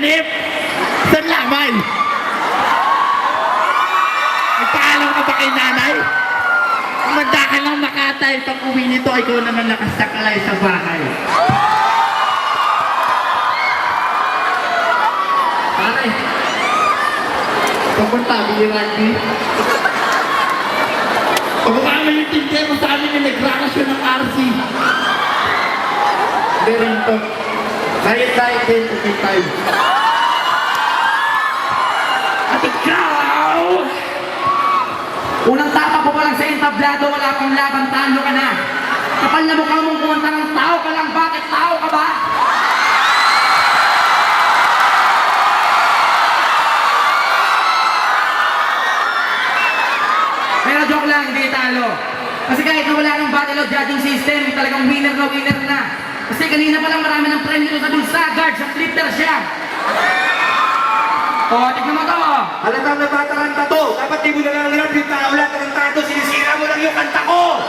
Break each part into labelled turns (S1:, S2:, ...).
S1: nanip? Saan laman? Nagpaalam ka ba kay nanay? Umanda ka lang makatay. Pag uwi nito, ikaw naman nakasakalay sa bahay. Pare, pupunta kami yung rugby. Pag kami yung tindero sa amin na nagrakasyon ng RC. Hindi rin to. Kahit 25. At ikaw!
S2: Unang tapa ko pa lang sa entablado, wala pang laban, talo ka na. Kapal na mukha mong kumanta ng tao ka lang, bakit tao ka ba? Pero joke lang, hindi talo. Kasi kahit na wala ng battle of judging system, talagang winner na. Kasi kanina pa lang marami ng premyo sa dun sa guard, sa flipper siya. O, tignan mo to.
S3: Halatang nabataranta to. Dapat di mo na lang alam yung tao lahat ng tato. Sinisira mo lang yung kanta ko.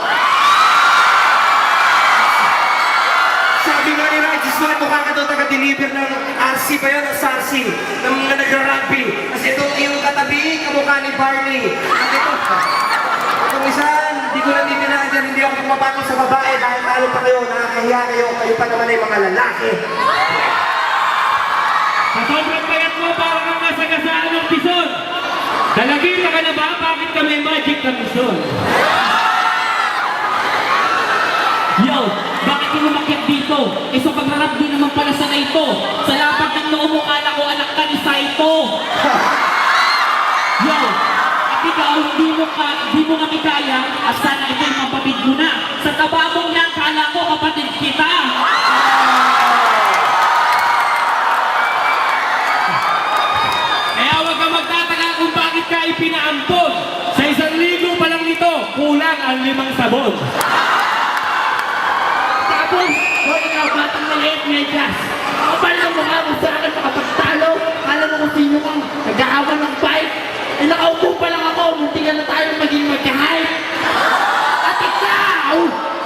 S3: Sabi nga ni Righteous One, mukha ka daw taga-deliver ng RC pa yun, ng SARC, ng mga nagra-rugby. Kasi ito yung katabi, kamukha ni Barney. At itong isa, hindi ko natitinaan dyan, hindi ako pumapako sa babae dahil talo pa kayo, nakakahiya kayo, kayo pa naman ay mga lalaki.
S4: Sa sobrang payat mo, parang kang masagasaan ng pison. Dalagita ka na ba? Bakit ka may magic na pison? Yo, bakit ka lumakyat dito? Eh sa pagharap din naman pala sa ito. Sa lapag ng noo mo, kala ko anak ka ni Saito. Yo, at ikaw, hindi mo nga kaya, at sana ito'y mapapid mo na. Sa taba mong yan, kala ko kapatid kita. Kaya huwag ka magtataka kung bakit ka ipinaampon. Sa 1,000 pa lang nito, kulang ang 5 sabon.
S1: Tapos, o ikaw batang maliit, medyas. Ako ba lang mukha mo sa akin makapagtalo? Kala mo kung sino kang nag-aawan ng bike? Eh nakaupo pa lang ako, munti ka na tayo maging magkahype.
S2: At ikaw,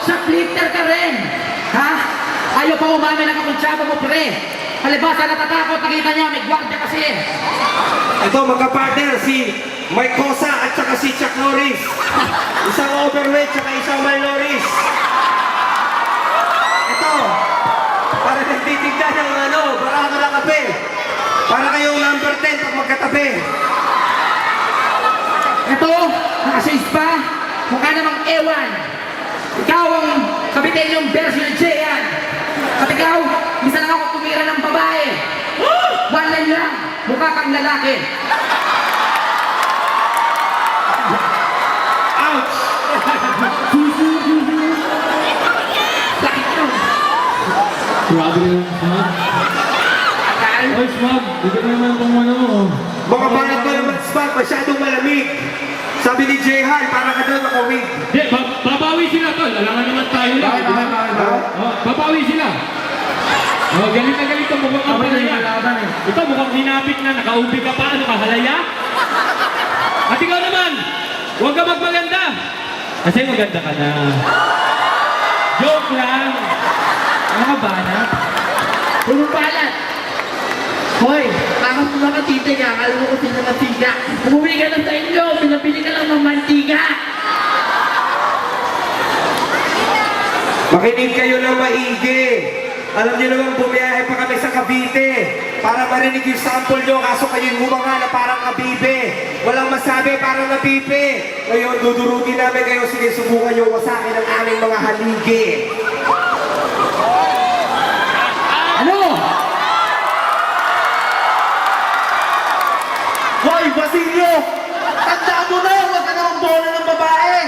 S2: sa flipper ka rin. Ha? Ayaw pa umami ng kapunsyaba mo, pre. Halibasa natatakot, nakita niya, may gwardiya kasi.
S3: Ito, magka-partner, si Mike Cosa at saka si Chuck Norris. Isang overweight, saka isang malnourished. Ito, para nagtitignan ng barako ng kape. Para kayong number 10 pag magkatabi.
S2: Ito, nakashays pa, mukha namang ewan. Ikaw ang kapitin yung version ni Jayan. At ikaw, isa lang ako tumira ng babae. One line lang, mukha kang lalaki.
S3: Ouch!
S2: Sakit yun.
S4: Grabe rin, Smog. Oy, Smog, di ka naman kung ano.
S3: Mga banat ko naman, Spag, masyadong malamig. Sabi ni Jehan, para ka daw nakawig.
S4: Di, babawi sila, tol. Alangan naman tayo lang. Oh, babawi sila. Oh, galit na galit ang mukhang kapalaya. Ito, mukhang hinapit na. Nakaubi ka pa. Ano ka, halaya? At ikaw naman, huwag ka magmaganda. Kasi maganda ka na. Joke lang. Ano ka ba, na?
S1: Puro palat. Hoy, bakit mo nakatitig ka? Akala mo kung sino masiga. Umuwi ka lang sa inyo, pinapili ka lang ng mantika.
S3: Makinig kayo ng maigi. Alam niyo naman, bumiyahe pa kami sa Cavite para marinig yung sample nyo, kaso kayo'y humanga na parang kabibe. Walang masabi, parang nabibe. Ngayon, dudurutin namin kayo, sige, subukan nyo wasakin ang aming mga haligi.
S2: Ano?
S3: Hoy, Basilio! Tandaan mo na, huwag ka namang bola ng babae!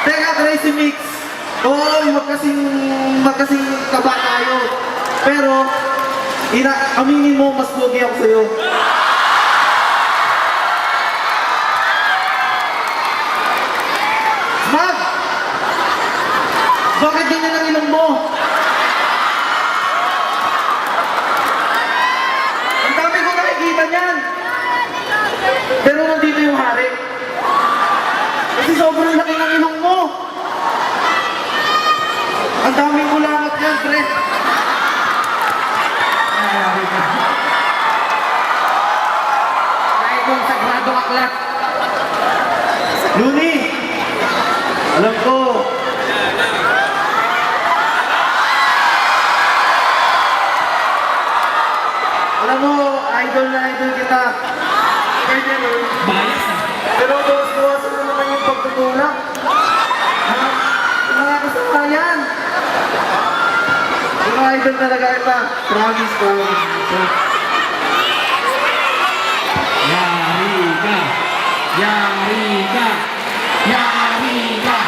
S2: Teka, Crazy Mix. Oo, wag kasing kaba tayo. Pero, aminin mo, mas pogi ako sa'yo. Mag! Bakit ganyan ang ilong mo? Ang dami ko nakikita niyan. Pero nandito yung hari. Kasi sobrang laki ng ilong mo.
S3: Ang daming kulangot yan, pre.
S2: Kaya itong sagrado aklat.
S3: Luni! Alam ko, alam mo, idol na idol kita. Kaya nun,
S4: Bias ah.
S3: pero bawas-bawasan mo naman yung pagtutulak. Mga kasama yan. Mga idol talaga kita. Promise, promise.
S4: Yari ka. Yari ka. Yari ka.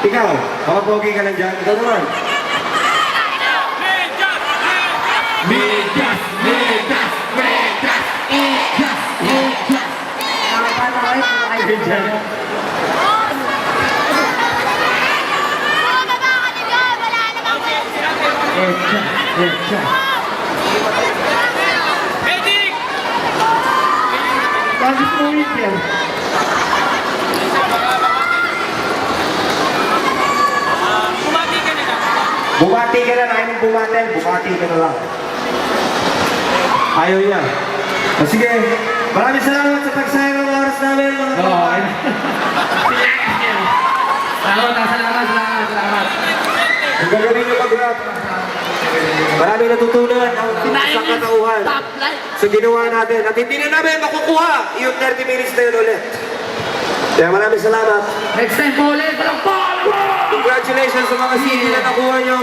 S3: Ikaw, makapogi ka lang dyan. Ikaw naman.
S4: Megas, megas, megas, megas, megas.
S2: Paano kayo? Paano kayo dyan?
S3: Bakit mo yan? Bumati ka na, ayaw mong bumati, bumati ka na lang. Ayaw niya. O sige, maraming salamat sa pagsayang ng oras namin, mga
S2: Oo,
S3: kawan.
S2: salamat.
S3: Ang gagawin niyo mag-rap. Maraming natutunan ang
S1: Sinayang
S3: isang
S1: yung
S3: katauhan
S1: stoplight.
S3: sa ginawa natin. At hindi na namin makukuha yung 30 minutes na yun ulit. Kaya maraming salamat.
S2: Next time po ulit, walang
S3: Congratulations sa mga CD na nakuha nyo.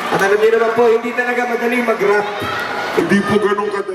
S3: At alam niyo naman po, hindi talaga madaling mag-rap.
S5: Hindi po ganun kadali.